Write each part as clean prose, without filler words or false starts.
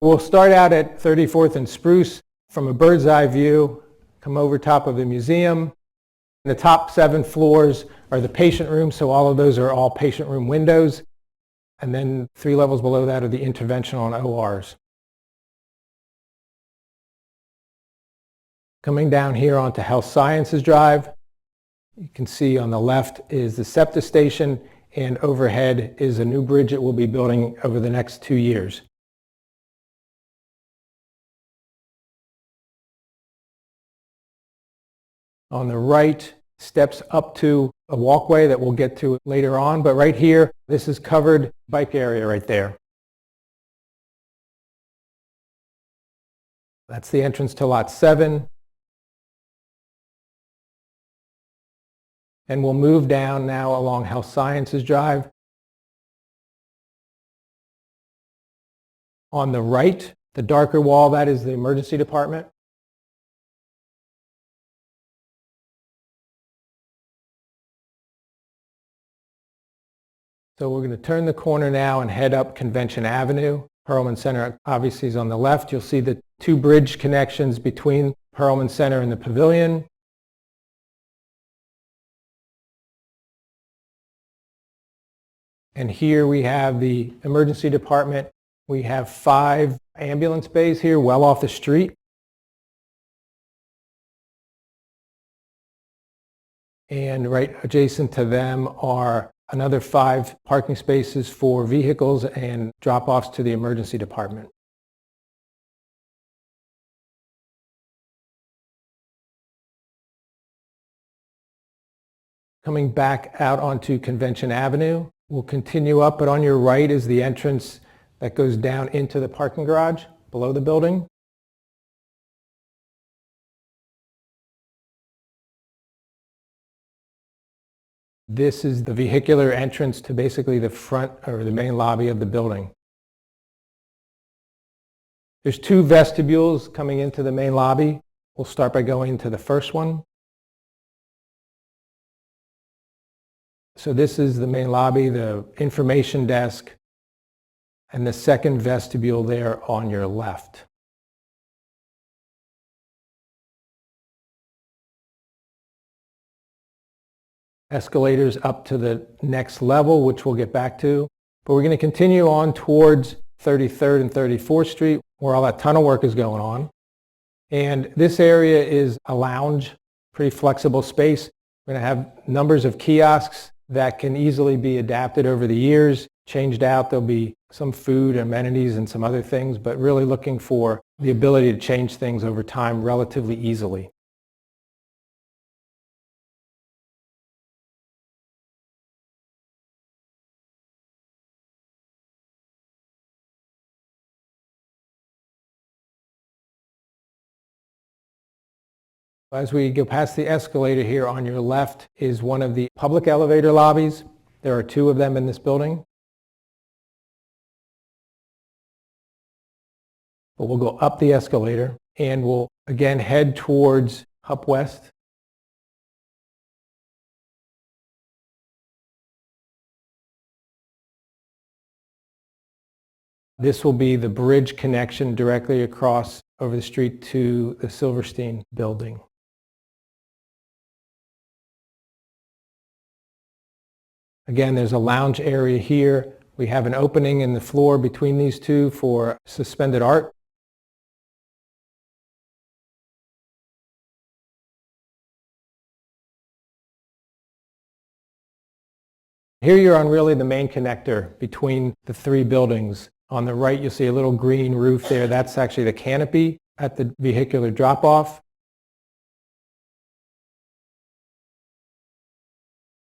We'll start out at 34th and Spruce from a bird's eye view, come over top of the museum. The top 7 floors are the patient rooms, so all of those are all patient room windows. And then 3 levels below that are the interventional and ORs. Coming down here onto Health Sciences Drive, you can see on the left is the SEPTA station, and overhead is a new bridge that we'll be building over the next 2 years. On the right, steps up to a walkway that we'll get to later on, but right here, this is covered bike area right there. That's the entrance to Lot 7. And we'll move down now along Health Sciences Drive. On the right, the darker wall, that is the emergency department. So we're going to turn the corner now and head up Convention Avenue. Perelman Center obviously is on the left. You'll see the 2 bridge connections between Perelman Center and the Pavilion. And here we have the emergency department. We have 5 ambulance bays here, well off the street. And right adjacent to them are another 5 parking spaces for vehicles and drop-offs to the emergency department. Coming back out onto Convention Avenue, we'll continue up, but on your right is the entrance that goes down into the parking garage below the building. This is the vehicular entrance to basically the front or the main lobby of the building. There's 2 vestibules coming into the main lobby. We'll start by going to the first one. So this is the main lobby, the information desk, and the second vestibule there on your left. Escalators up to the next level, which we'll get back to. But we're going to continue on towards 33rd and 34th Street, where all that tunnel work is going on. And this area is a lounge, pretty flexible space. We're going to have numbers of kiosks that can easily be adapted over the years, changed out. There'll be some food, amenities, and some other things, but really looking for the ability to change things over time relatively easily. As we go past the escalator here, on your left is one of the public elevator lobbies. There are 2 of them in this building. But we'll go up the escalator and we'll again head towards HUP West. This will be the bridge connection directly across over the street to the Silverstein building. Again, there's a lounge area here. We have an opening in the floor between these 2 for suspended art. Here you're on really the main connector between the 3 buildings. On the right, you'll see a little green roof there. That's actually the canopy at the vehicular drop-off.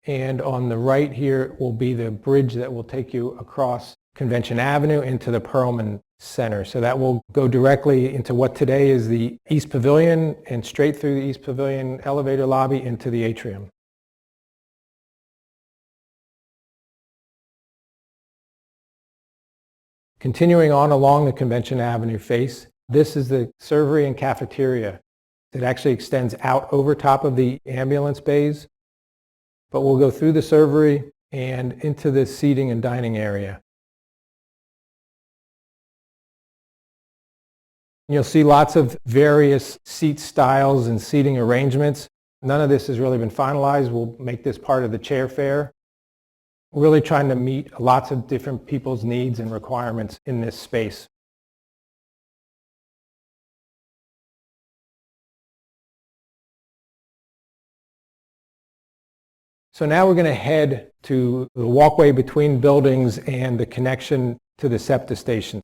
And on the right here will be the bridge that will take you across Convention Avenue into the Perelman Center. So that will go directly into what today is the East Pavilion and straight through the East Pavilion elevator lobby into the atrium. Continuing on along the Convention Avenue face, this is the servery and cafeteria. It actually extends out over top of the ambulance bays. But we'll go through the servery and into the seating and dining area. You'll see lots of various seat styles and seating arrangements. None of this has really been finalized. We'll make this part of the chair fair. We're really trying to meet lots of different people's needs and requirements in this space. So now we're going to head to the walkway between buildings and the connection to the SEPTA station.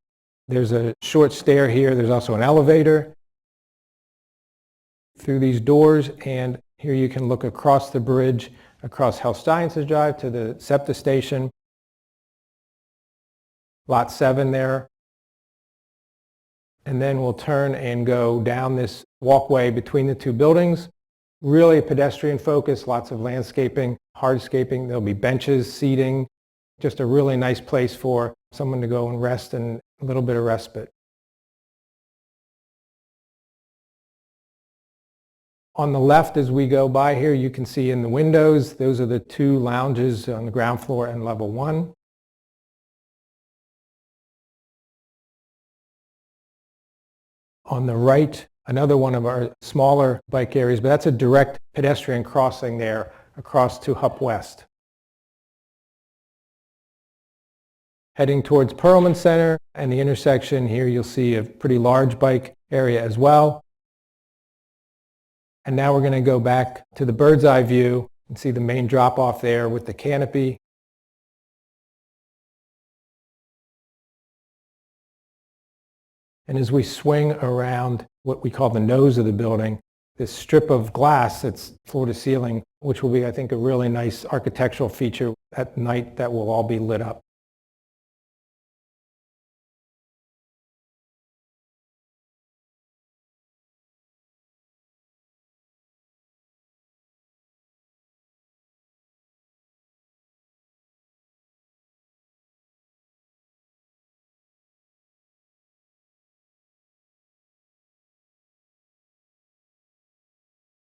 There's a short stair here. There's also an elevator through these doors, and here you can look across the bridge, across Health Sciences Drive to the SEPTA station. Lot 7 there. And then we'll turn and go down this walkway between the two buildings. Really pedestrian focus, lots of landscaping, hardscaping. There'll be benches, seating, just a really nice place for someone to go and rest and a little bit of respite. On the left as we go by here, you can see in the windows, those are the two lounges on the ground floor and level 1. On the right, another one of our smaller bike areas, but that's a direct pedestrian crossing there across to HUP West. Heading towards Perelman Center and the intersection here, you'll see a pretty large bike area as well. And now we're going to go back to the bird's eye view and see the main drop-off there with the canopy. And as we swing around what we call the nose of the building, this strip of glass that's floor to ceiling, which will be, I think, a really nice architectural feature at night that will all be lit up.